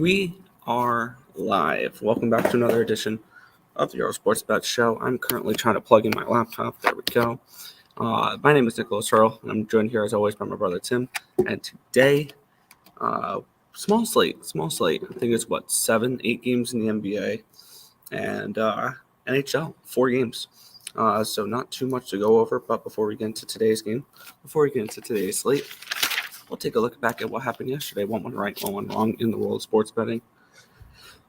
We are live. Welcome back to another edition of the Earle Sports Bet Show. I'm currently trying to plug in my laptop. There we go. My name is Earle, and I'm joined here as always by my brother Tim. And today, small slate. I think it's 7, 8 games in the NBA and NHL, 4 games. So not too much to go over. But before we get into today's slate, we'll take a look back at what happened yesterday. One right, one wrong in the world of sports betting.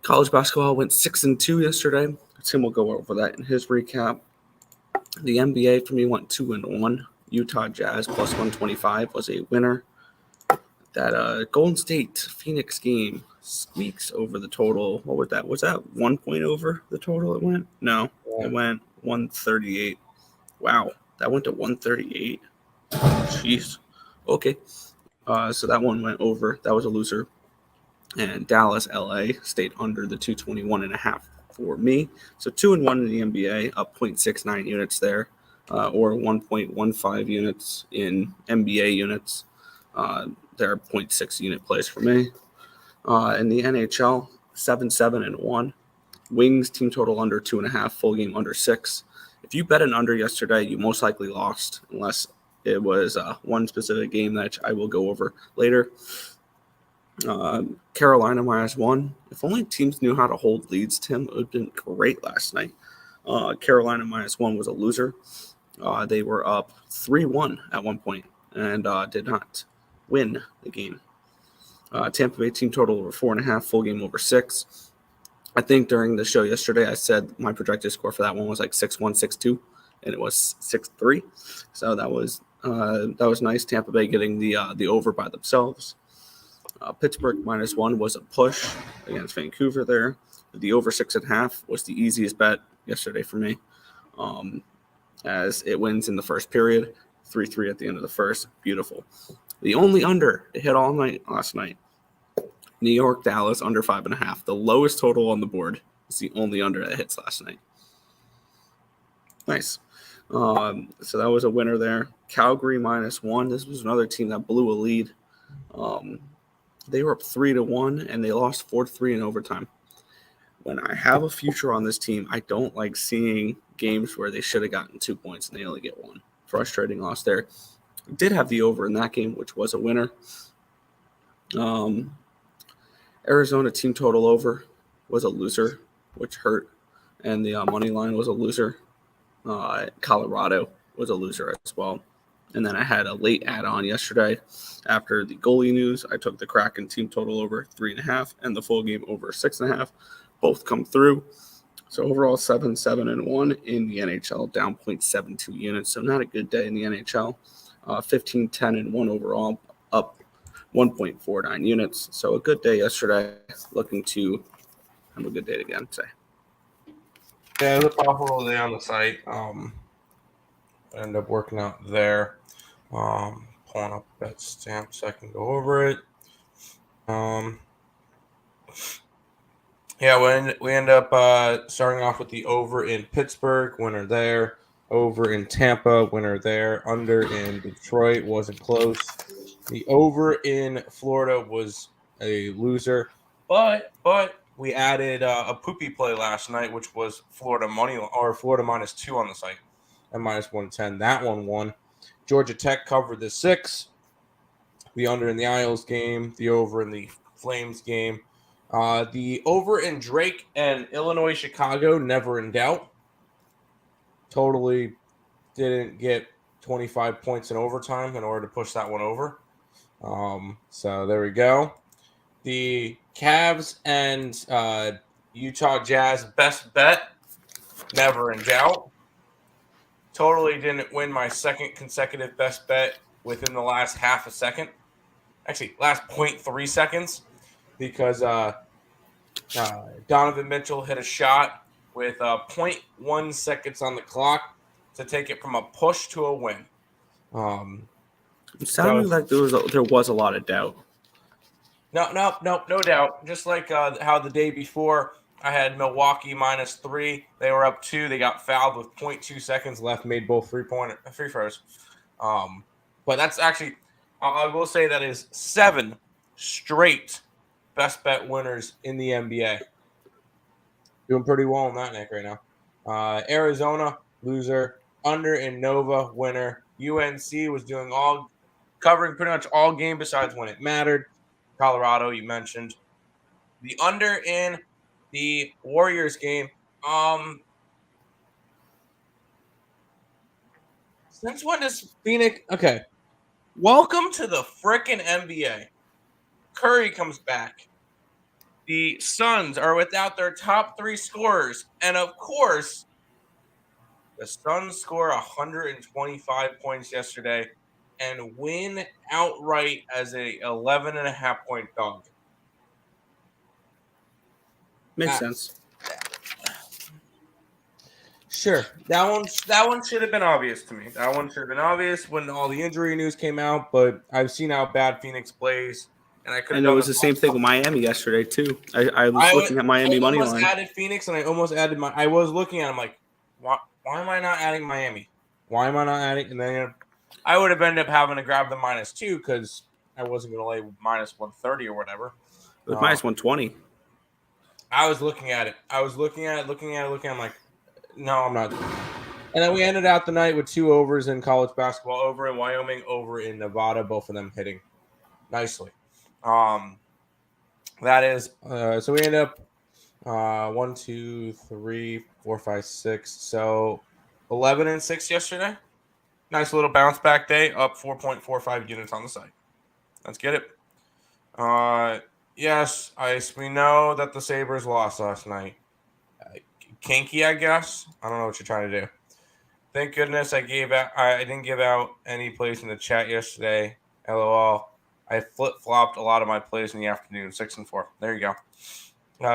College basketball went 6-2 yesterday. Tim will go over that in his recap. The NBA for me went 2-1. Utah Jazz plus 125 was a winner. That Golden State Phoenix game squeaks over the total. What was that? Was that 1 point over the total it went? No, It went 138. Wow, that went to 138. Jeez. Okay. So that one went over. That was a loser. And Dallas, LA stayed under the 221.5 for me. So 2-1 in the NBA, up 0.69 units there, or 1.15 units in NBA units. There are 0.6 unit plays for me. In the NHL, 7-1. Wings team total under 2.5, full game under 6. If you bet an under yesterday, you most likely lost, unless it was one specific game that I will go over later. Carolina -1. If only teams knew how to hold leads, Tim, it would have been great last night. Carolina -1 was a loser. They were up 3-1 at one point and did not win the game. Tampa Bay team total over 4.5, full game over 6. I think during the show yesterday, I said my projected score for that one was like 6-1, 6-2, and it was 6-3. So that was nice. Tampa Bay getting the over by themselves. Pittsburgh -1 was a push against Vancouver there. The over 6.5 was the easiest bet yesterday for me, as it wins in the first period, 3-3 at the end of the first. Beautiful. The only under it hit all night last night. New York, Dallas under 5.5. The lowest total on the board is the only under that hits last night. Nice. So that was a winner there. Calgary -1. This was another team that blew a lead. They were up 3-1, and they lost 4-3 in overtime. When I have a future on this team, I don't like seeing games where they should have gotten 2 points and they only get 1. Frustrating loss there. Did have the over in that game, which was a winner. Arizona team total over was a loser, which hurt. And the money line was a loser. Colorado was a loser as well. And then I had a late add-on yesterday after the goalie news. I took the Kraken team total over 3.5 and the full game over 6.5. Both come through. So overall 7-1 in the NHL, down 0.72 units. So not a good day in the NHL. 15-10-1 overall, up 1.49 units. So a good day yesterday. Looking to have a good day again today. Yeah, it was a profitable day on the site. Ended up working out there. Pulling up that stamp so I can go over it. We end up starting off with the over in Pittsburgh, winner there. Over in Tampa, winner there. Under in Detroit, wasn't close. The over in Florida was a loser, but we added a poopy play last night, which was Florida money or Florida -2 on the site at -110. That one won. Georgia Tech covered the 6. The under in the Isles game, the over in the Flames game. The over in Drake and Illinois Chicago, never in doubt. Totally didn't get 25 points in overtime in order to push that one over. So there we go. The Cavs and Utah Jazz, best bet, never in doubt. Totally didn't win my second consecutive best bet within the last half a second. Actually, last 0.3 seconds, because Donovan Mitchell hit a shot with 0.1 seconds on the clock to take it from a push to a win. It sounded like there was a lot of doubt. No doubt. Just like how the day before I had Milwaukee -3. They were up 2. They got fouled with 0.2 seconds left, made both free throws. But that's actually, I will say that is 7 straight best bet winners in the NBA. Doing pretty well in that, Nick, right now. Arizona, loser. Under in Nova, winner. UNC was covering pretty much all game besides when it mattered. Colorado, you mentioned. The under in the Warriors game. Since when does Phoenix? Okay. Welcome to the frickin' NBA. Curry comes back. The Suns are without their top 3 scorers. And of course, the Suns score 125 points yesterday and win outright as a 11.5 point dog. Makes sense. Sure. That one should have been obvious to me. That one should have been obvious when all the injury news came out, but I've seen how bad Phoenix plays, and I could have And it done was the same thing with Miami yesterday too. I was looking at Miami I money almost line. added Phoenix, and I almost added I was looking at them like, why am I not adding Miami? Why am I not adding? And then I would have ended up having to grab the -2 because I wasn't going to lay -130 or whatever. It was -120. I was looking at it. looking at it. I'm like, no, I'm not. And then we ended out the night with 2 overs in college basketball, over in Wyoming, over in Nevada, both of them hitting nicely. That is, so we end up 1, 2, 3, 4, 5, 6. So 11-6 yesterday. Nice little bounce back day, up 4.45 units on the site. Let's get it. Yes, we know that the Sabres lost last night. Kinky, I guess. I don't know what you're trying to do. Thank goodness I didn't give out any plays in the chat yesterday. LOL. I flip-flopped a lot of my plays in the afternoon, 6 and 4. There you go.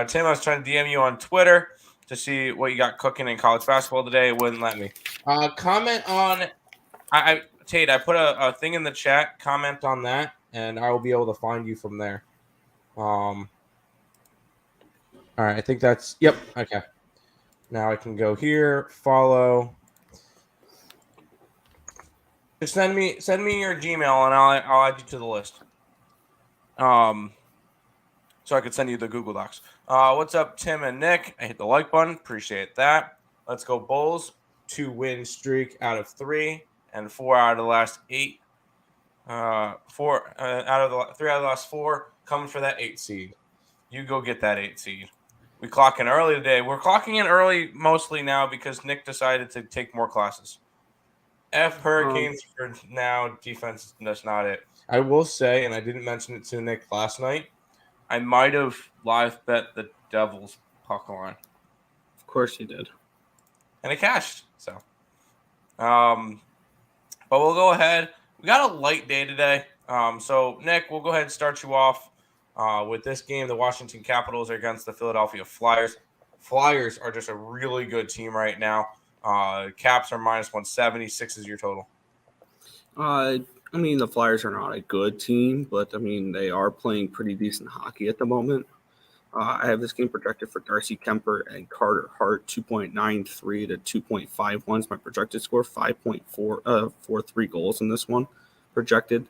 Tim, I was trying to DM you on Twitter to see what you got cooking in college basketball today. It wouldn't let me. Comment on Tate, I put a thing in the chat. Comment on that, and I will be able to find you from there. All right, I think that's – yep, okay. Now I can go here, follow. Just send me your Gmail, and I'll add you to the list. So I could send you the Google Docs. What's up, Tim and Nick? I hit the like button. Appreciate that. Let's go Bulls. 2-win streak out of 3, and 4 out of the last 8. 3 out of the last 4 coming for that 8 seed. You go get that 8 seed. We clock in early today. We're clocking in early mostly now because Nick decided to take more classes. Hurricanes for now. Defense, that's not it. I will say, and I didn't mention it to Nick last night, I might have live bet the Devils puck line. Of course you did. And it cashed. So, but we'll go ahead. We got a light day today. So, Nick, we'll go ahead and start you off with this game. The Washington Capitals are against the Philadelphia Flyers. Flyers are just a really good team right now. Caps are -170. 6 is your total. I mean, the Flyers are not a good team, but I mean, they are playing pretty decent hockey at the moment. I have this game projected for Darcy Kemper and Carter Hart, 2.93 to 2.51 is my projected score. 5.43 goals in this one projected.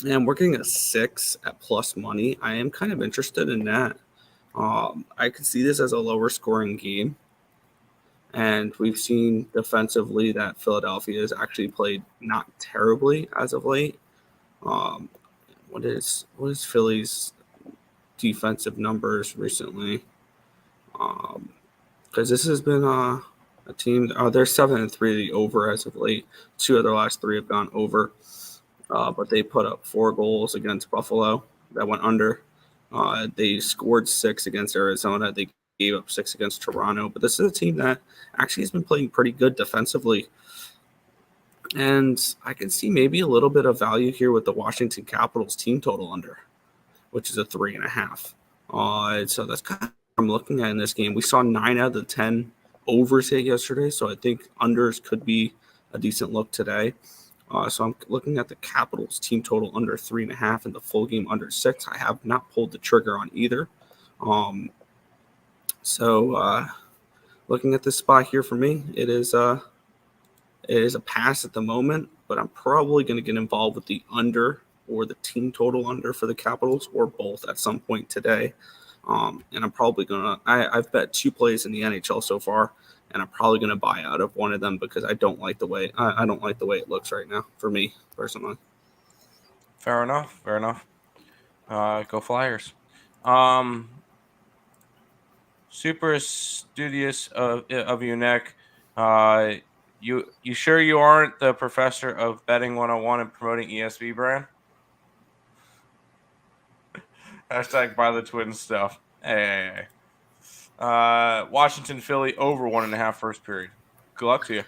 And we're getting a 6 at plus money. I am kind of interested in that. I could see this as a lower scoring game. And we've seen defensively that Philadelphia has actually played not terribly as of late. What is Philly's defensive numbers recently? Because this has been a team. They're 7-3 the over as of late. 2 of their last 3 have gone over, but they put up 4 goals against Buffalo that went under. They scored 6 against Arizona. They gave up 6 against Toronto, but this is a team that actually has been playing pretty good defensively. And I can see maybe a little bit of value here with the Washington Capitals team total under, which is a 3.5. So that's kind of what I'm looking at in this game. We saw 9 out of the 10 overs hit yesterday, so I think unders could be a decent look today. So I'm looking at the Capitals team total under 3.5 and the full game under 6. I have not pulled the trigger on either. So looking at this spot here for me, it is a pass at the moment, but I'm probably going to get involved with the under or the team total under for the Capitals, or both at some point today. And I'm probably I've bet 2 plays in the NHL so far, and I'm probably gonna buy out of one of them because I don't like the way it looks right now for me personally. Fair enough. Go Flyers. Super studious of you, Nick. You sure you aren't the professor of betting 101 and promoting ESV brand? Hashtag buy the Twins stuff. Hey. Washington, Philly over 1.5 first period. Good luck to you.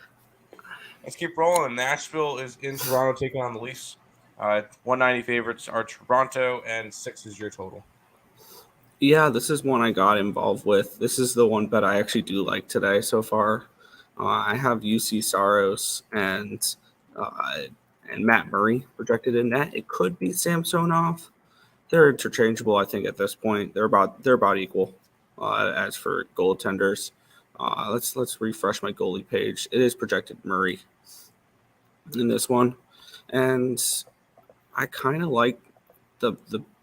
Let's keep rolling. Nashville is in Toronto taking on the Leafs. 190 favorites are Toronto, and 6 is your total. Yeah, this is one I got involved with. This is the one bet I actually do like today so far. I have UC Saros and Matt Murray projected in net. It could be Samsonov. They're interchangeable, I think, at this point. They're about equal. As for goaltenders, let's refresh my goalie page. It is projected Murray in this one, and I kind of like the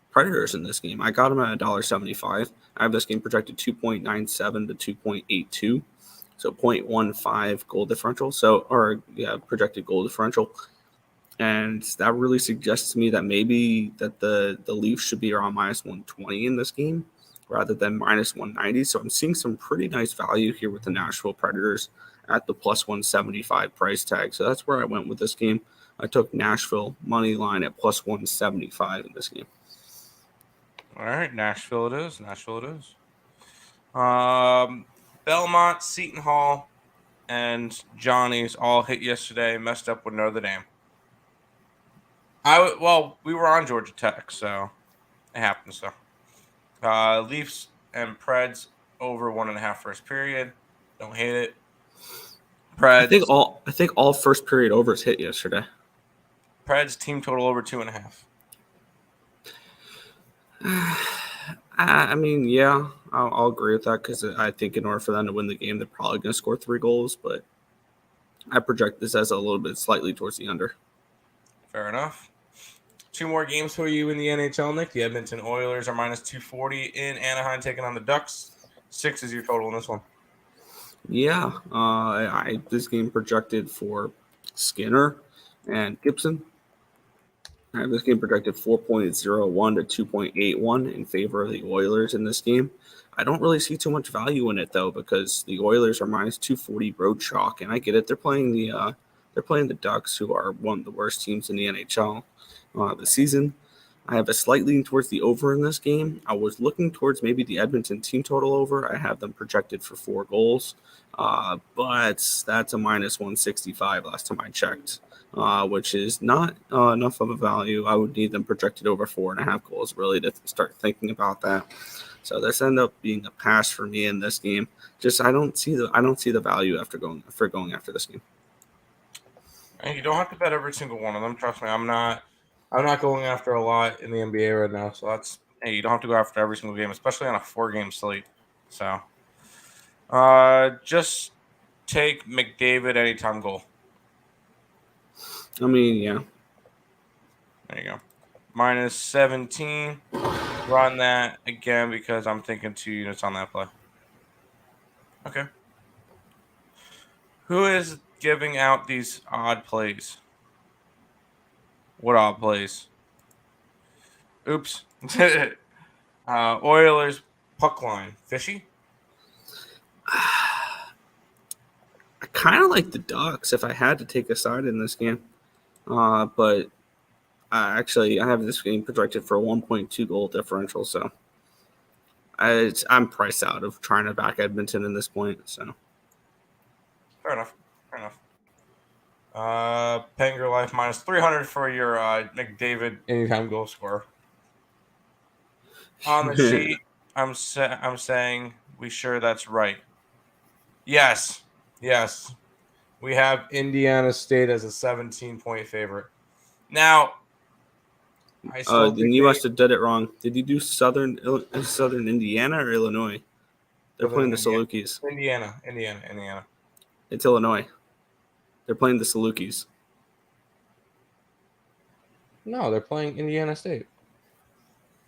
Predators in this game. I got them at $1.75. I have this game projected 2.97 to 2.82, so 0.15 goal differential. Projected goal differential, and that really suggests to me that maybe that the Leafs should be around minus 120 in this game rather than minus 190. So I'm seeing some pretty nice value here with the Nashville Predators at the plus 175 price tag. So that's where I went with this game. I took Nashville money line at plus 175 in this game. All right, Nashville it is. Belmont, Seton Hall, and Johnny's all hit yesterday. Messed up with Notre Dame. We were on Georgia Tech, so it happens. So, Leafs and Preds over 1.5 first period. Don't hate it. I think all first period overs hit yesterday. Preds team total over 2.5. I mean, yeah, I'll agree with that because I think in order for them to win the game, they're probably going to score 3 goals. But I project this as a little bit slightly towards the under. Fair enough. 2 more games for you in the NHL, Nick. The Edmonton Oilers are minus 240 in Anaheim taking on the Ducks. 6 is your total in this one. Yeah, this game projected for Skinner and Gibson. I have this game projected 4.01 to 2.81 in favor of the Oilers in this game. I don't really see too much value in it though because the Oilers are minus 240 road chalk, and I get it. They're playing the Ducks, who are one of the worst teams in the NHL this season. I have a slight lean towards the over in this game. I was looking towards maybe the Edmonton team total over. I have them projected for 4 goals, but that's a minus 165 last time I checked, which is not enough of a value. I would need them projected over 4.5 goals really to start thinking about that. So this ended up being a pass for me in this game. Just I don't see the value after going after this game. And you don't have to bet every single one of them. Trust me, I'm not going after a lot in the NBA right now. So you don't have to go after every single game, especially on a 4-game slate. So just take McDavid anytime goal. I mean, yeah. There you go. Minus 17. Run that again because I'm thinking 2 units on that play. Okay. Who is giving out these odd plays? What odd plays? Oops. Oilers puck line. Fishy? I kind of like the Ducks if I had to take a side in this game. But I have this game projected for a 1.2 goal differential, so I'm priced out of trying to back Edmonton in this point. So Fair enough. Panger Life minus 300 for your McDavid anytime goal scorer. On the sheet, I'm saying we sure that's right. Yes. We have Indiana State as a 17-point favorite. Now, then you must have did it wrong. Did you do Southern Indiana or Illinois? They're playing the Salukis. Indiana. It's Illinois. They're playing the Salukis. No, they're playing Indiana State.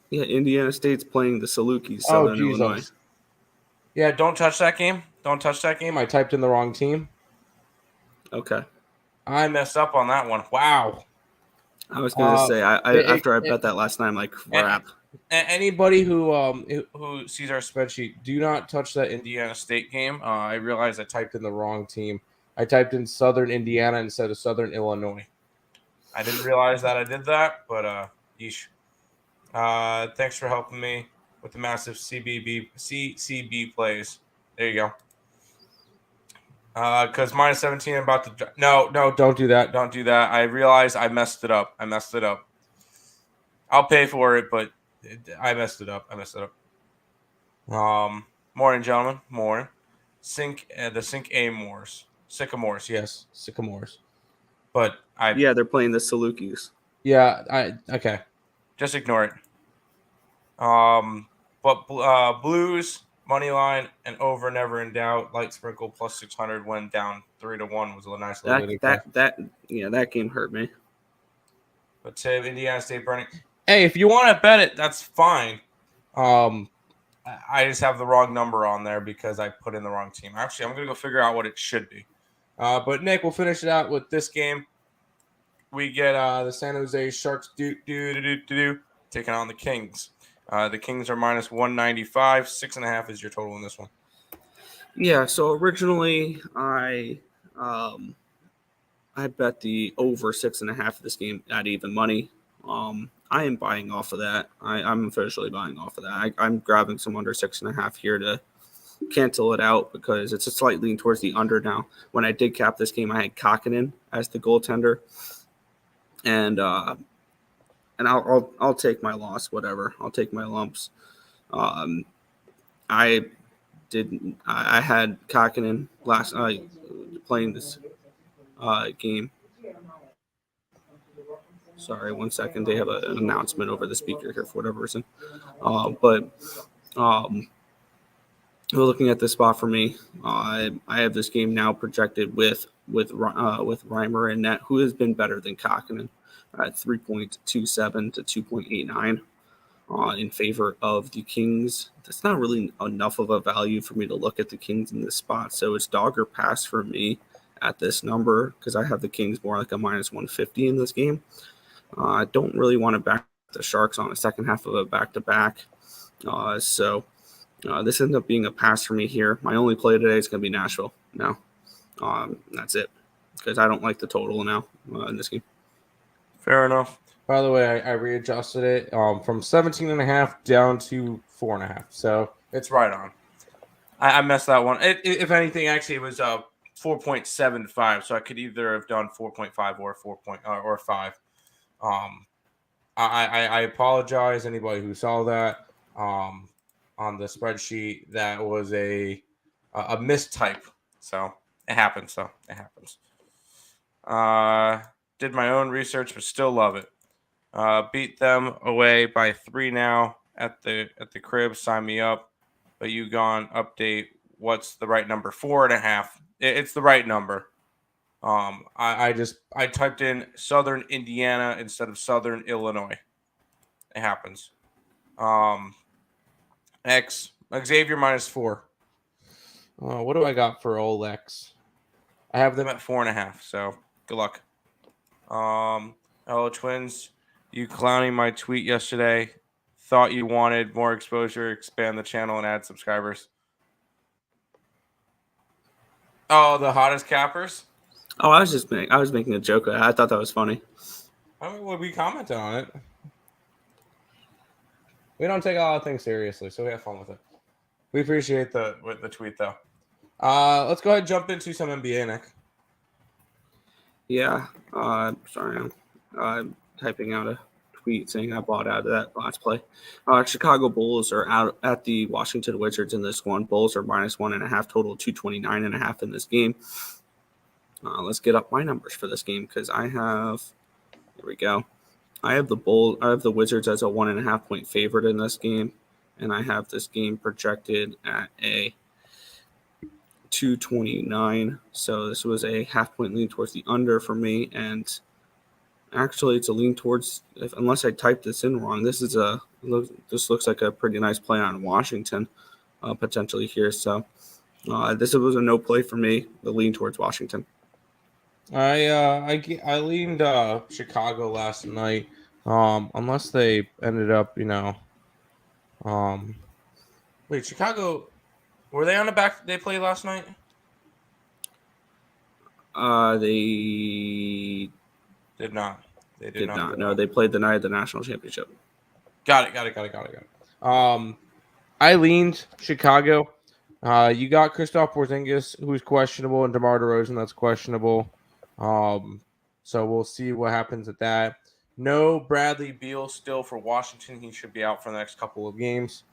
Yeah, Indiana State's playing the Salukis, Oh, Southern Illinois. Jesus. Yeah, don't touch that game. Don't touch that game. I typed in the wrong team. Okay. I messed up on that one. Wow. I was gonna say after I bet that last night, I'm like, it, crap. Anybody who sees our spreadsheet, do not touch that Indiana State game. I realized I typed in the wrong team. I typed in Southern Indiana instead of Southern Illinois. I didn't realize that I did that, but yeesh. Thanks for helping me with the massive CCB plays. There you go. Because minus 17, I'm about to. No, don't do that. Don't do that. I realized I messed it up. I'll pay for it, but I messed it up. Morning, gentlemen. Morning. The Sync Amores. Sycamores, yes. Sycamores. But Yeah, they're playing the Salukis. Yeah, okay. Just ignore it. But Blues money line and over never in doubt. Light sprinkle plus 600 when down 3-1 was a nice little that game hurt me. But Tim, Indiana State burning. Hey, if you want to bet it, that's fine. I just have the wrong number on there because I put in the wrong team. Actually, I'm gonna go figure out what it should be. But Nick, we'll finish it out with this game. We get the San Jose Sharks taking on the Kings. The Kings are minus 195. 6.5 is your total in this one. Yeah. So originally, I bet the over 6.5 of this game at even money. I am buying off of that. I'm officially buying off of that. I'm grabbing some under 6.5 here to cancel it out because it's a slight lean towards the under now. When I did cap this game, I had Kakkonen as the goaltender, and I'll take my loss, whatever. I'll take my lumps. I had Kakkonen last playing this game. Sorry, 1 second. They have an announcement over the speaker here for whatever reason. But we're looking at this spot for me. I have this game now projected with Reimer and net, who has been better than Kakkonen at 3.27 to 2.89 in favor of the Kings. That's not really enough of a value for me to look at the Kings in this spot. So it's dog or pass for me at this number because I have the Kings more like a minus 150 in this game. I don't really want to back the Sharks on the second half of a back-to-back. So this ends up being a pass for me here. My only play today is going to be Nashville now. That's it because I don't like the total now in this game. Fair enough. By the way, I readjusted it from 17.5 down to 4.5. So it's right on. I messed that one. If anything, actually, it was 4.75. So I could either have done 4.5 or 5. I apologize anybody who saw that on the spreadsheet. That was a mistype. So it happens. Did my own research, but still love it. Beat them away by 3 now at the crib. Sign me up. But you gone update. What's the right number? 4.5. It's the right number. I typed in Southern Indiana instead of Southern Illinois. It happens. Xavier minus 4. What do I got for Olex? I have them at 4.5. So good luck. Hello Twins. You clowning my tweet yesterday. Thought you wanted more exposure, expand the channel, and add subscribers. Oh, the hottest cappers. Oh, I was making a joke. I thought that was funny. I mean, we commented on it. We don't take a lot of things seriously, so we have fun with it. We appreciate the tweet, though. Let's go ahead and jump into some NBA, Nick. Yeah. Sorry, I'm typing out a tweet saying I bought out of that last play. Chicago Bulls are out at the Washington Wizards in this one. Bulls are minus 1.5, total 229.5 in this game. Let's get up my numbers for this game because I have. Here we go. I have the Wizards as a 1.5 point favorite in this game, and I have this game projected at a 229. So this was a half point lean towards the under for me, and Actually, it's a lean towards, unless I typed this in wrong, this looks like a pretty nice play on Washington potentially here. So this was a no play for me, the lean towards Washington. I leaned Chicago last night. Unless they ended up, wait, Chicago, were they on the back? They played last night. They Did not. They did not. not. No, they played the night of the national championship. Got it. I leaned Chicago. You got Kristaps Porzingis, who's questionable, and DeMar DeRozan, that's questionable. So we'll see what happens at that. No Bradley Beal still for Washington. He should be out for the next couple of games.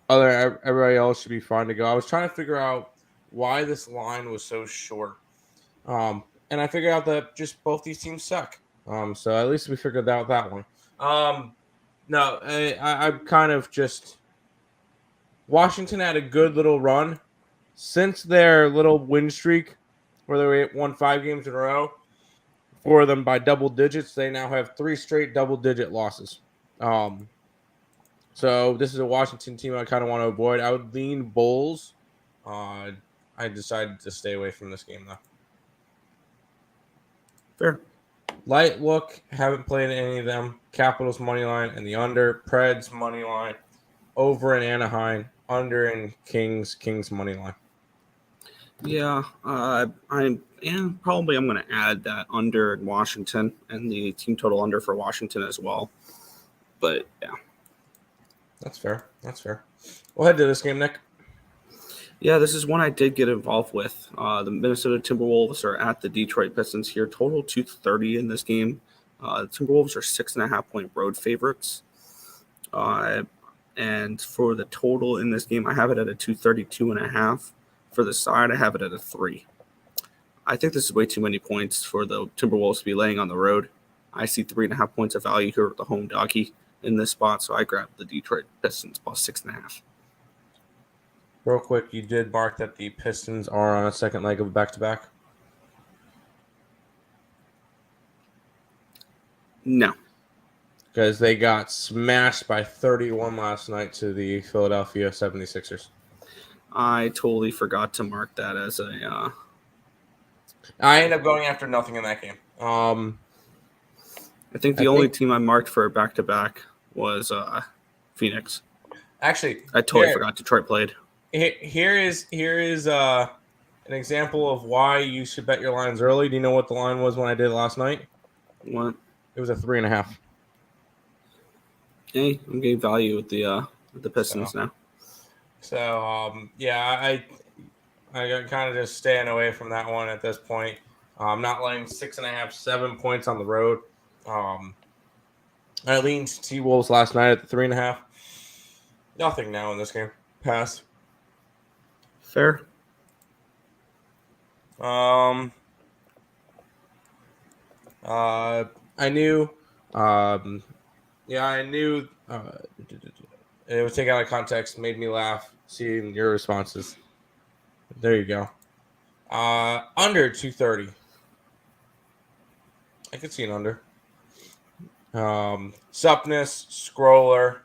Everybody else should be fine to go. I was trying to figure out why this line was so short. And I figured out that just both these teams suck. So at least we figured out that one. No, I'm kind of just Washington had a good little run since their little win streak where they won 5 games in a row. 4 of them by double digits. They now have 3 straight double-digit losses. So this is a Washington team I kind of want to avoid. I would lean Bulls. I decided to stay away from this game, though. Fair. Light look, haven't played any of them. Capitals money line and the under. Preds money line. Over in Anaheim. Under in Kings money line. Yeah, I'm going to add that under in Washington and the team total under for Washington as well. But yeah, that's fair. We'll head to this game, Nick. Yeah, this is one I did get involved with. The Minnesota Timberwolves are at the Detroit Pistons here. Total 230 in this game. The Timberwolves are 6.5 point road favorites. And for the total in this game, I have it at a 232.5. For the side, I have it at a 3. I think this is way too many points for the Timberwolves to be laying on the road. I see 3.5 points of value here with the home doggy in this spot, so I grabbed the Detroit Pistons plus 6.5. Real quick, you did mark that the Pistons are on a second leg of a back-to-back? No. Because they got smashed by 31 last night to the Philadelphia 76ers. I totally forgot to mark that as a... I ended up going after nothing in that game. I think the only team I marked for a back-to-back was Phoenix. Actually, I totally forgot Detroit played. Here is an example of why you should bet your lines early. Do you know what the line was when I did it last night? What? It was a 3.5. Hey, I'm getting value with the Pistons now. So I kind of just staying away from that one at this point. I'm not laying 6.5, 7 points on the road. I leaned T-Wolves last night at the 3.5. Nothing now in this game. Pass. Fair. I knew. I knew. It was taken out of context. Made me laugh seeing your responses. There you go. Under 230. I could see an under. Suppness, scroller.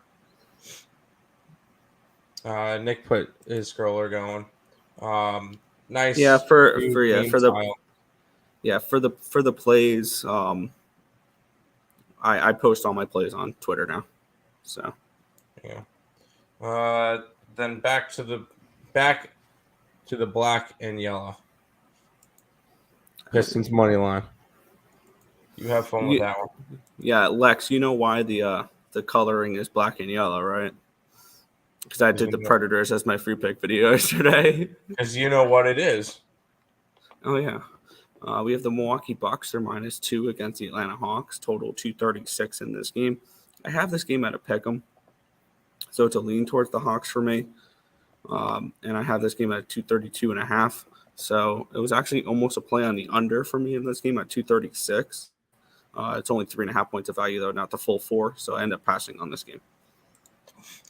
Nick put his scroller going. Nice. Yeah, for the plays. I post all my plays on Twitter now. So yeah. Then back to the black and yellow. Pistons money line. You have fun with that one. Yeah, Lex, you know why the coloring is black and yellow, right? Because I did the Predators as my free pick video yesterday. Because you know what it is. Oh, yeah. We have the Milwaukee Bucks. They're -2 against the Atlanta Hawks. Total 236 in this game. I have this game at a pick'em, so it's a lean towards the Hawks for me. And I have this game at 232.5. So it was actually almost a play on the under for me in this game at 236. It's only 3.5 points of value, though, not the full 4. So I end up passing on this game.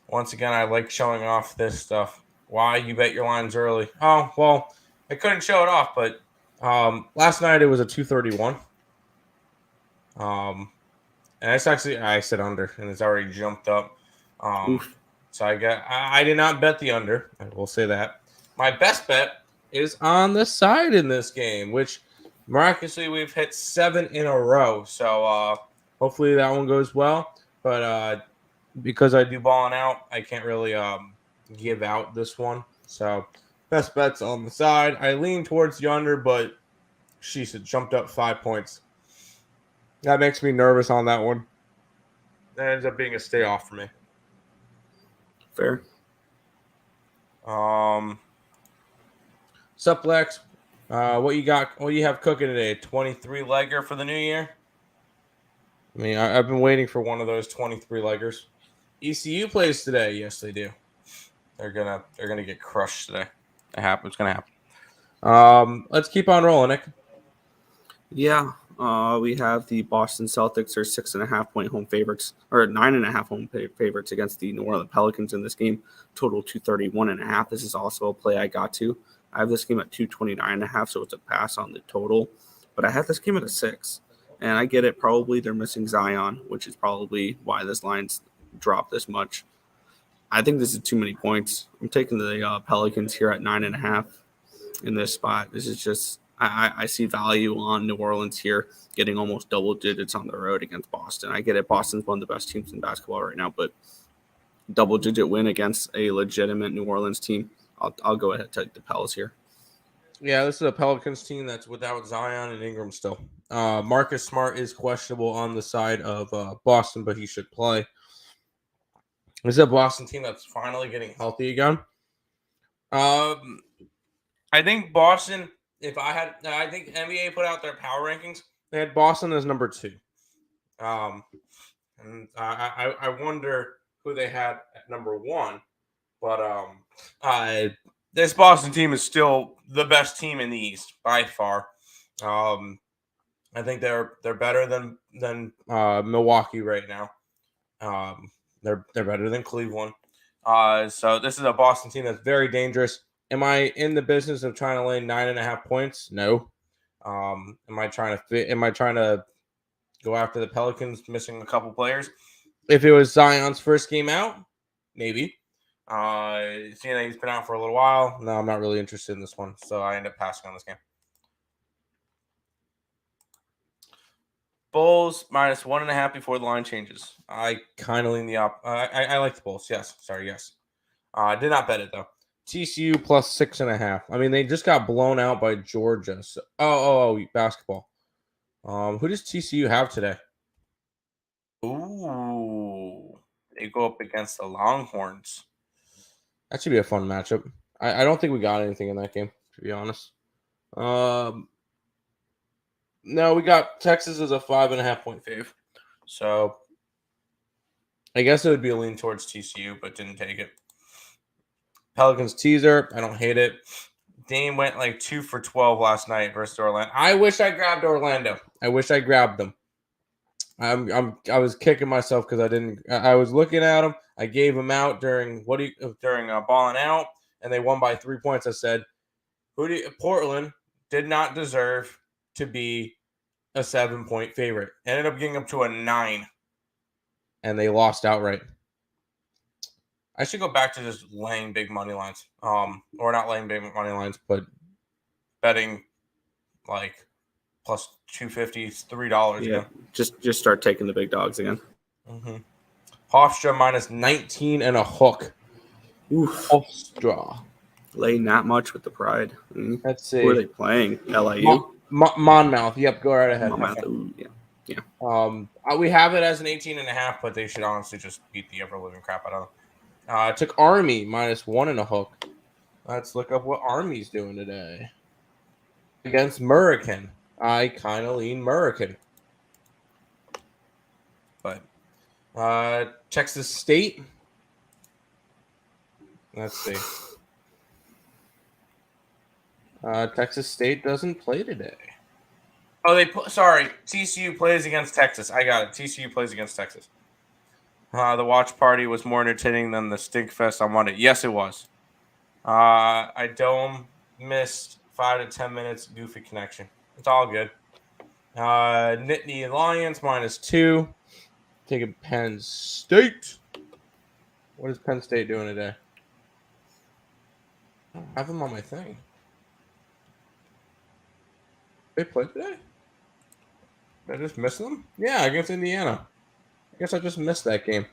Once again, I like showing off this stuff. Why you bet your lines early? Oh, well, I couldn't show it off, but last night it was a 231. And it's actually I said under, and it's already jumped up. Oof. So I did not bet the under. I will say that. My best bet is on the side in this game, which miraculously we've hit 7 in a row. So hopefully that one goes well. But because I do balling out, I can't really give out this one. So best bets on the side. I lean towards the under, but it jumped up 5 points. That makes me nervous on that one. That ends up being a stay off for me. Fair. Sup, Lex? What you got? What do you have cooking today? 23 legger for the new year? I mean, I've been waiting for one of those 23 leggers. ECU plays today. Yes, they do. They're gonna get crushed today. It's gonna happen. Let's keep on rolling, Nick. Yeah. We have the Boston Celtics are 6.5-point home favorites, or 9.5 home favorites against the New Orleans Pelicans in this game. Total 231.5. This is also a play I got to. I have this game at 229.5, so it's a pass on the total. But I have this game at a 6, and I get it. Probably they're missing Zion, which is probably why this line's dropped this much. I think this is too many points. I'm taking the Pelicans here at 9.5 in this spot. This is just I see value on New Orleans here getting almost double digits on the road against Boston. I get it. Boston's one of the best teams in basketball right now, but double digit win against a legitimate New Orleans team. I'll go ahead and take the Pels here. Yeah, this is a Pelicans team that's without Zion and Ingram still. Marcus Smart is questionable on the side of Boston, but he should play. This is a Boston team that's finally getting healthy again. I think Boston. I think NBA put out their power rankings. They had Boston as number 2. And I wonder who they had at number 1. But this Boston team is still the best team in the East by far. I think they're better than Milwaukee right now. They're better than Cleveland. So this is a Boston team that's very dangerous. Am I in the business of trying to lay 9.5 points? No. Am I trying to go after the Pelicans missing a couple players? If it was Zion's first game out, maybe. Seeing that he's been out for a little while, no, I'm not really interested in this one. So I end up passing on this game. Bulls minus 1.5 before the line changes. I kind of lean the up. I like the Bulls. Yes. I did not bet it though. TCU plus 6.5. I mean, they just got blown out by Georgia. So, basketball. Who does TCU have today? Ooh, they go up against the Longhorns. That should be a fun matchup. I don't think we got anything in that game, to be honest. No, we got Texas as a 5.5 point fave. So I guess it would be a lean towards TCU, but didn't take it. Pelicans teaser. I don't hate it. Dame went like 2 for 12 last night versus Orlando. I wish I grabbed Orlando. I wish I grabbed them. I was kicking myself because I didn't. I was looking at them. I gave them out during balling out, and they won by 3 points. I said, Portland did not deserve to be a 7-point favorite. Ended up getting up to a 9, and they lost outright. I should go back to just laying big money lines, or not laying big money lines, but betting like plus 250, $3. Yeah, just start taking the big dogs again. Mm-hmm. Hofstra minus 19 and a hook. Oof. Hofstra. Laying that much with the Pride. Let's see. Who are they playing? LIU? Monmouth. Yep, go right ahead. Monmouth. Okay. Yeah. We have it as an 18.5, but they should honestly just beat the ever-living crap out of them. I took Army minus 1 and a hook. Let's look up what Army's doing today. Against Murrican. I kind of lean Murrican. But Texas State. Let's see. Texas State doesn't play today. Oh, TCU plays against Texas. I got it. TCU plays against Texas. The watch party was more entertaining than the stink fest on Monday. Yes, it was. I missed 5 to 10 minutes. Goofy connection. It's all good. Nittany Lions -2. Taking Penn State. What is Penn State doing today? I don't have them on my thing. They played today? Did I just miss them? Yeah, against Indiana. I guess I just missed that game.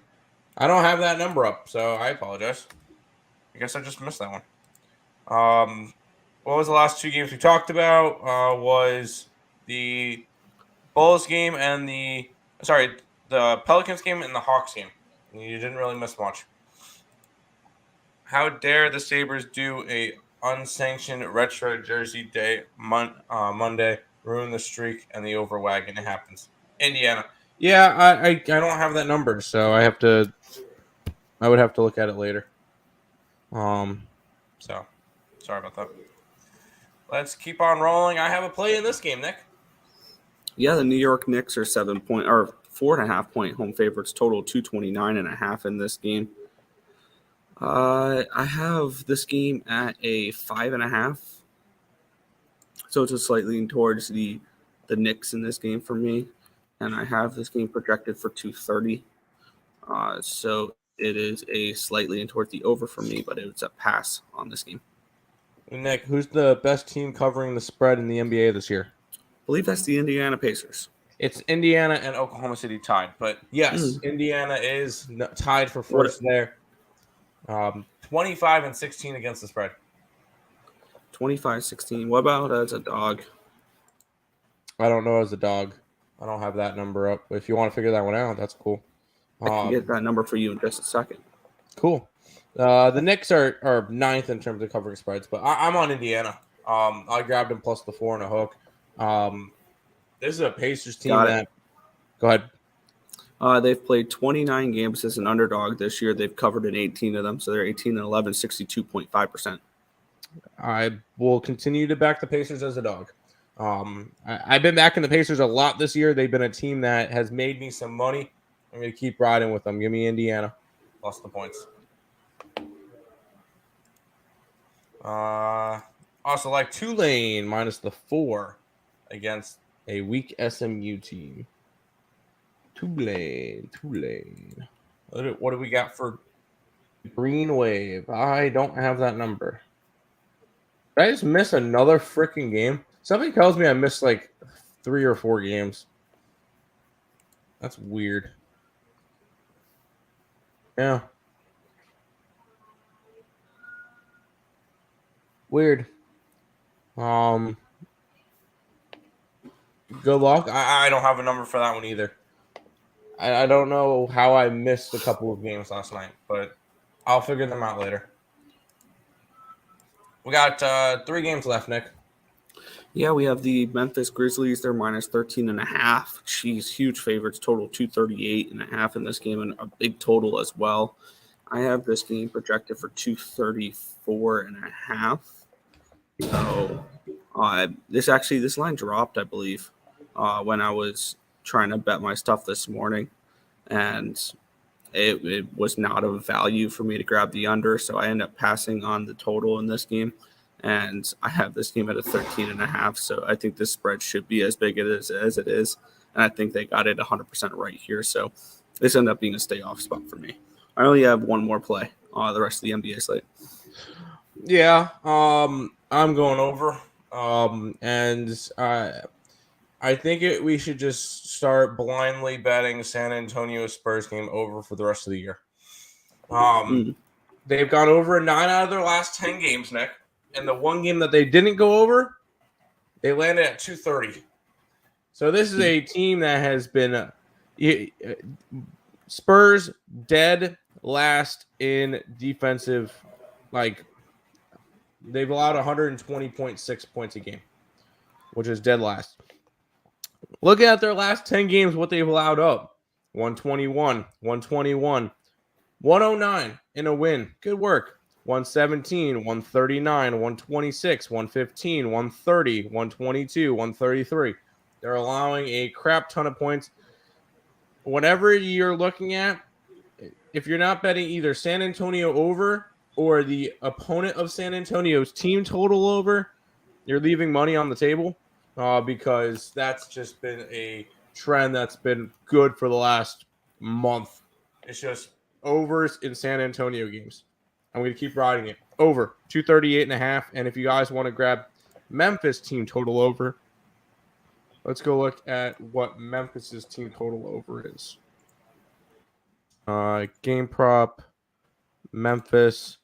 I don't have that number up, so I apologize. I guess I just missed that one. What was the last two games we talked about? Was the Bulls game and the Pelicans game and the Hawks game. You didn't really miss much. How dare the Sabres do a unsanctioned retro jersey day Monday, ruin the streak and the overwagon? It happens. Indiana. Yeah, I don't have that number, so I would have to look at it later. So sorry about that. Let's keep on rolling. I have a play in this game, Nick. Yeah, the New York Knicks are 4.5 point home favorites, total 229.5 in this game. I have this game at a 5.5, so it's a slightly lean towards the Knicks in this game for me, and I have this game projected for 230. So it is a slightly in towards the over for me, but it's a pass on this game. Nick, who's the best team covering the spread in the NBA this year? I believe that's the Indiana Pacers. It's Indiana and Oklahoma City tied, but yes, Indiana is tied for first there. 25-16 against the spread. 25-16. What about as a dog? I don't know as a dog. I don't have that number up. If you want to figure that one out, that's cool. I can get that number for you in just a second. Cool. The Knicks are ninth in terms of covering spreads, but I'm on Indiana. I grabbed them plus the 4 and a hook. This is a Pacers team that. Go ahead. They've played 29 games as an underdog this year. They've covered in 18 of them, so they're 18-11, 62.5%. I will continue to back the Pacers as a dog. I've been backing the Pacers a lot this year. They've been a team that has made me some money. I'm going to keep riding with them. Give me Indiana plus the points. Also like Tulane minus the 4 against a weak SMU team. Tulane. What do we got for Green Wave? I don't have that number. Did I just miss another freaking game? Something tells me I missed like 3 or 4 games. That's weird. Yeah. Weird. Good luck. I don't have a number for that one either. I don't know how I missed a couple of games last night, but I'll figure them out later. We got 3 games left, Nick. Yeah, we have the Memphis Grizzlies. They're minus 13.5. Jeez, huge favorites. Total 238.5 in this game, and a big total as well. I have this game projected for 234.5. So this line dropped, I believe, when I was trying to bet my stuff this morning, and it was not of value for me to grab the under, so I ended up passing on the total in this game, and I have this game at a 13.5. So I think this spread should be as big as it is, and I think they got it 100% right here. So this ended up being a stay off spot for me. I only have one more play. The rest of the NBA slate. Yeah, I'm going over, and I think we should just start blindly betting San Antonio Spurs game over for the rest of the year. They've gone over 9 out of their last 10 games, Nick, and the one game that they didn't go over, they landed at 230. So this is a team that has been Spurs dead last in defensive, like they've allowed 120.6 points a game, which is dead last. Look at their last 10 games, what they've allowed up. 121, 121, 109 in a win. Good work. 117, 139, 126, 115, 130, 122, 133. They're allowing a crap ton of points. Whatever you're looking at, if you're not betting either San Antonio over or the opponent of San Antonio's team total over, you're leaving money on the table. because that's just been a trend that's been good for the last month. It's just overs in San Antonio games. I'm going to keep riding it. Over 238.5. And if you guys want to grab Memphis team total over, let's go look at what Memphis's team total over is. Game prop, Memphis,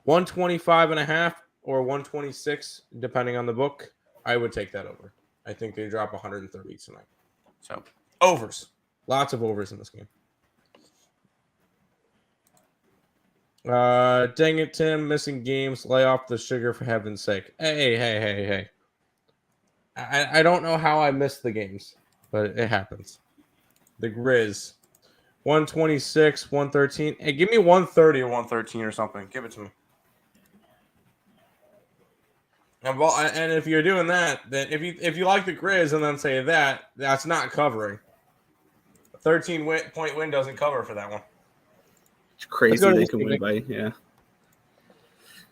125.5 or 126, depending on the book. I would take that over. I think they drop 130 tonight. So, overs. Lots of overs in this game. Dang it, Tim. Missing games. Lay off the sugar for heaven's sake. Hey. I don't know how I missed the games, but it happens. The Grizz. 126, 113. Hey, give me 130 or 113 or something. Give it to me. And if you're doing that, then if you like the Grizz and then say that, that's not covering. A 13-point win doesn't cover for that one. It's crazy they can win by, yeah.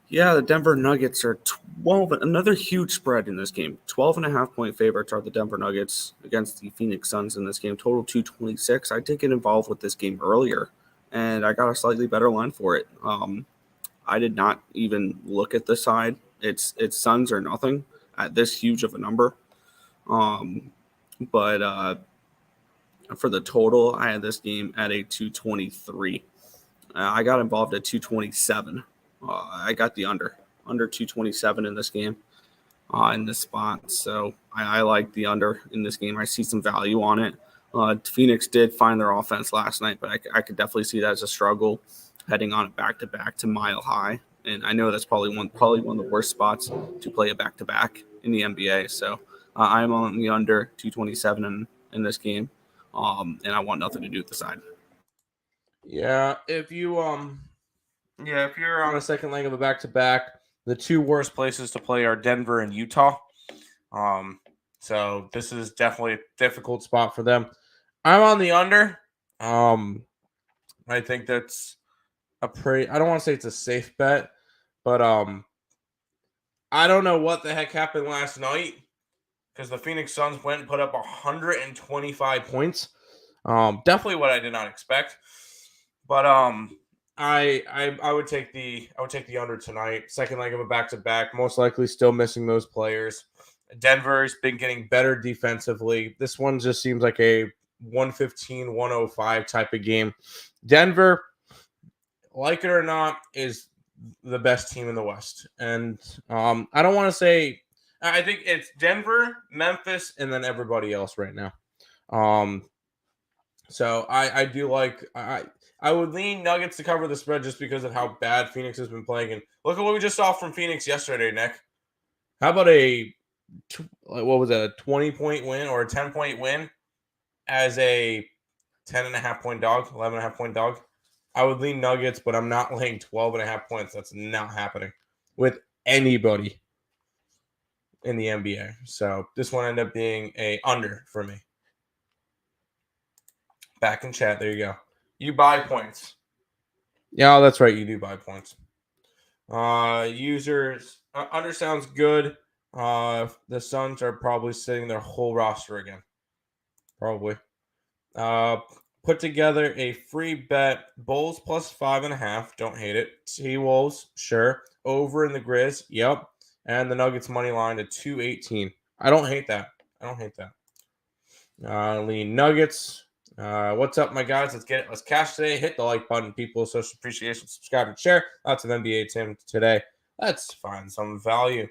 Yeah, the Denver Nuggets are 12. Another huge spread in this game. 12.5-point favorites are the Denver Nuggets against the Phoenix Suns in this game. Total 226. I did get involved with this game earlier, and I got a slightly better line for it. I did not even look at the side. It's Suns or nothing at this huge of a number. But for the total, I had this game at a 223. I got involved at 227. I got the under 227 in this game in this spot. So I like the under in this game. I see some value on it. Phoenix did find their offense last night, but I could definitely see that as a struggle heading on it back-to-back to Mile High. And I know that's probably one of the worst spots to play a back-to-back in the NBA. So I'm on the under 227 in this game, and I want nothing to do with the side. Yeah, if you're on a second leg of a back-to-back, the two worst places to play are Denver and Utah. So this is definitely a difficult spot for them. I'm on the under. I think that's I don't want to say it's a safe bet, but I don't know what the heck happened last night because the Phoenix Suns went and put up 125 points. Definitely what I did not expect. But I would take the under tonight. Second leg of a back-to-back, most likely still missing those players. Denver's been getting better defensively. This one just seems like a 115-105 type of game. Denver, like it or not, is the best team in the West. And I don't want to say – I think it's Denver, Memphis, and then everybody else right now. So I do like I would lean Nuggets to cover the spread just because of how bad Phoenix has been playing. And look at what we just saw from Phoenix yesterday, Nick. How about a 20-point win or a 10-point win as a 10.5-point dog, 11.5-point dog? I would lean Nuggets, but I'm not laying 12.5 points. That's not happening with anybody in the NBA. So this one ended up being a under for me. Back in chat. There you go. You buy points. Yeah, that's right. You do buy points. Users under sounds good. The Suns are probably sitting their whole roster again. Probably. Put together a free bet. Bulls plus 5.5. Don't hate it. T-Wolves, sure. Over in the Grizz. Yep. And the Nuggets money line to 218. I don't hate that. Lean Nuggets. What's up, my guys? Let's get it. Let's cash today. Hit the like button, people. Social appreciation, subscribe, and share. Lots of NBA Tim today. Let's find some value.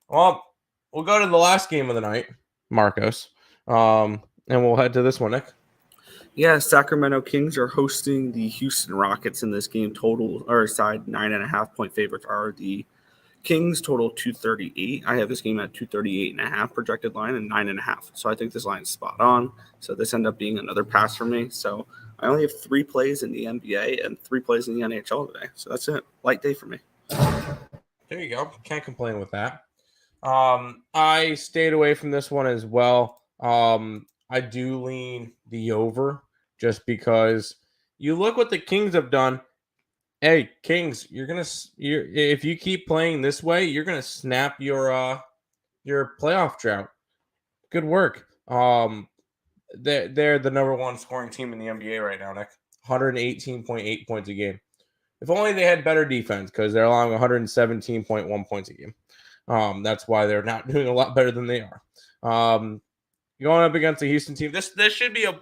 Well, we'll go to the last game of the night, Marcos. And we'll head to this one, Nick. Yeah, Sacramento Kings are hosting the Houston Rockets in this game. Total or side 9.5-point favorites are the Kings. Total 238. I have this game at 238.5 projected line and 9.5. So I think this line is spot on. So this ended up being another pass for me. So I only have 3 plays in the NBA and 3 plays in the NHL today. So that's it. Light day for me. There you go. Can't complain with that. I stayed away from this one as well. I do lean the over just because you look what the Kings have done. Hey, Kings, if you keep playing this way, you're gonna snap your playoff drought. Good work. They're the number one scoring team in the NBA right now, Nick. 118.8 points a game. If only they had better defense, because they're allowing 117.1 points a game. That's why they're not doing a lot better than they are. Going up against the Houston team, this should be a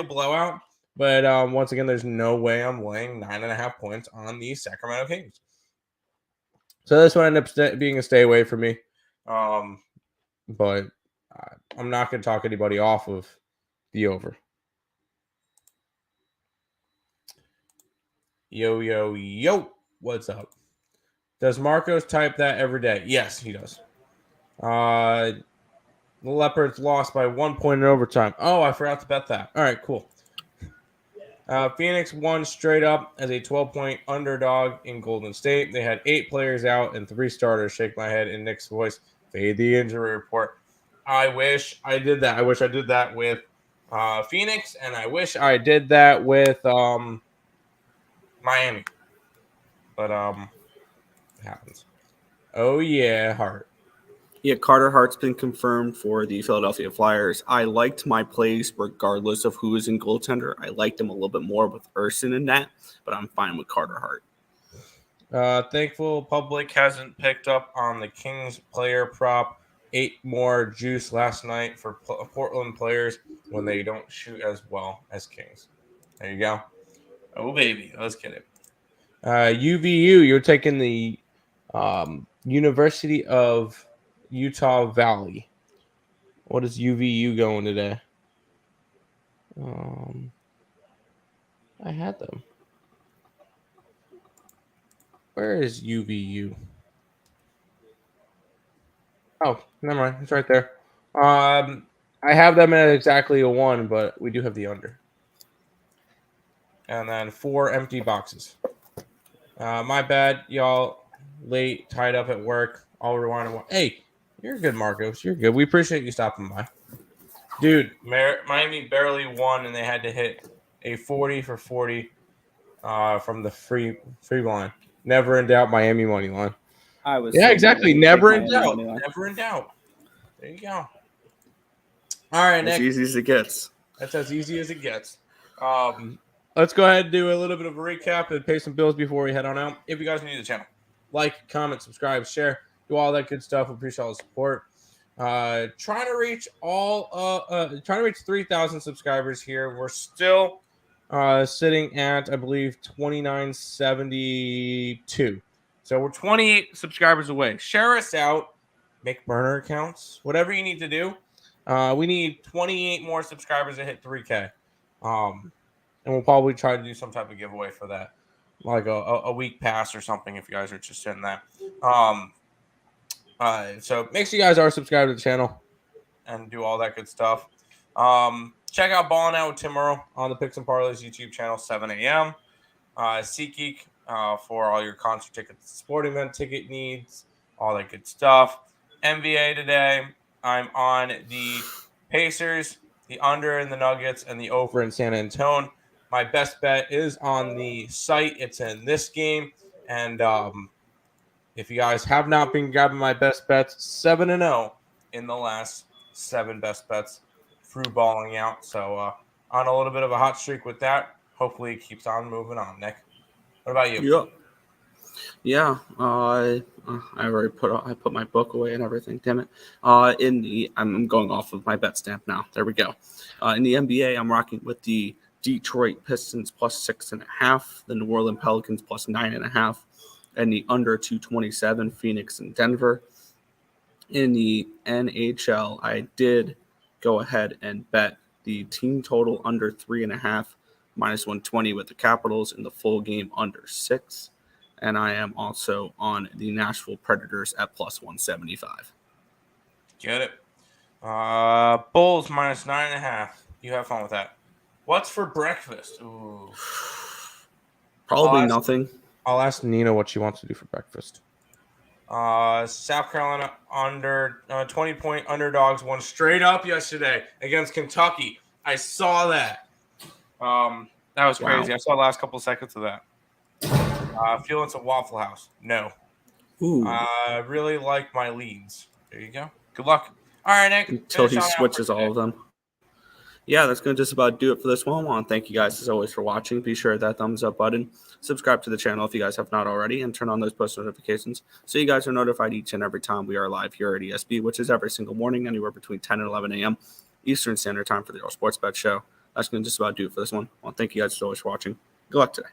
blowout. But once again, there's no way I'm laying 9.5 points on the Sacramento Kings. So this one ended up being a stay away for me. But I'm not going to talk anybody off of the over. Yo, what's up? Does Marcos type that every day? Yes, he does. The Leopards lost by 1 point in overtime. Oh, I forgot to bet that. All right, cool. Phoenix won straight up as a 12-point underdog in Golden State. They had 8 players out and 3 starters. Shake my head in Nick's voice. Fade the injury report. I wish I did that. I wish I did that with Phoenix, and I wish I did that with Miami. But it happens. Oh yeah, Hart. Yeah, Carter Hart's been confirmed for the Philadelphia Flyers. I liked my plays regardless of who is in goaltender. I liked him a little bit more with Urson in that, but I'm fine with Carter Hart. Thankful public hasn't picked up on the Kings player prop. 8 more juice last night for Portland players when they don't shoot as well as Kings. There you go. Oh, baby. Let's get it. UVU, you're taking the University of Utah Valley. What is UVU going today? I had them. Where is UVU? Oh, never mind. It's right there. I have them at exactly a 1, but we do have the under. And then 4 empty boxes. My bad, y'all. Late, tied up at work. I'll rewind and hey, you're good, Marcos. You're good. We appreciate you stopping by. Dude, Miami barely won, and they had to hit a 40 for 40 from the free line. Never in doubt, Miami money line. Exactly. Never in doubt. Never in doubt. There you go. All right, Nick. As easy as it gets. That's as easy as it gets. Let's go ahead and do a little bit of a recap and pay some bills before we head on out. If you guys are new to the channel, like, comment, subscribe, share, do all that good stuff. We appreciate all the support. Trying to reach 3,000 subscribers here. We're still sitting at, I believe, 2972. So we're 28 subscribers away. Share us out. Make burner accounts. Whatever you need to do. We need 28 more subscribers to hit 3K. And we'll probably try to do some type of giveaway for that. Like a week pass or something if you guys are interested in that. So make sure you guys are subscribed to the channel and do all that good stuff. Check out Ballin Out with Tim Earle on the Picks and Parleys YouTube channel, 7 a.m. SeatGeek for all your concert tickets, sporting event ticket needs, all that good stuff. NBA today, I'm on the Pacers, the under in the Nuggets, and the over in San Antonio. My best bet is on the site. It's in this game. And if you guys have not been grabbing my best bets, 7-0 in the last 7 best bets through balling out. So on a little bit of a hot streak with that. Hopefully it keeps on moving on, Nick. What about you? Yeah. I already put my book away and everything. Damn it. I'm going off of my bet stamp now. There we go. In the NBA, I'm rocking with the Detroit Pistons plus 6.5, the New Orleans Pelicans plus 9.5, and the under 227 Phoenix and Denver. In the NHL, I did go ahead and bet the team total under 3.5, minus 120 with the Capitals, in the full game under 6. And I am also on the Nashville Predators at plus 175. Get it. Bulls minus 9.5. You have fun with that. What's for breakfast? Ooh. Probably nothing. I'll ask Nina what she wants to do for breakfast. South Carolina under 20-point underdogs won straight up yesterday against Kentucky. I saw that. That was crazy. Wow. I saw the last couple of seconds of that. Feeling some Waffle House. No. Ooh. I really like my leads. There you go. Good luck. All right, Nick. until he finish on out for switches all today. of them. Yeah, that's going to just about do it for this one. I want to thank you guys as always for watching. Be sure to hit that thumbs up button. Subscribe to the channel if you guys have not already, and turn on those post notifications so you guys are notified each and every time we are live here at ESB, which is every single morning, anywhere between 10 and 11 a.m. Eastern Standard Time for the Earle Sports Bet Show. That's going to just about do it for this one. I want to thank you guys as always for watching. Good luck today.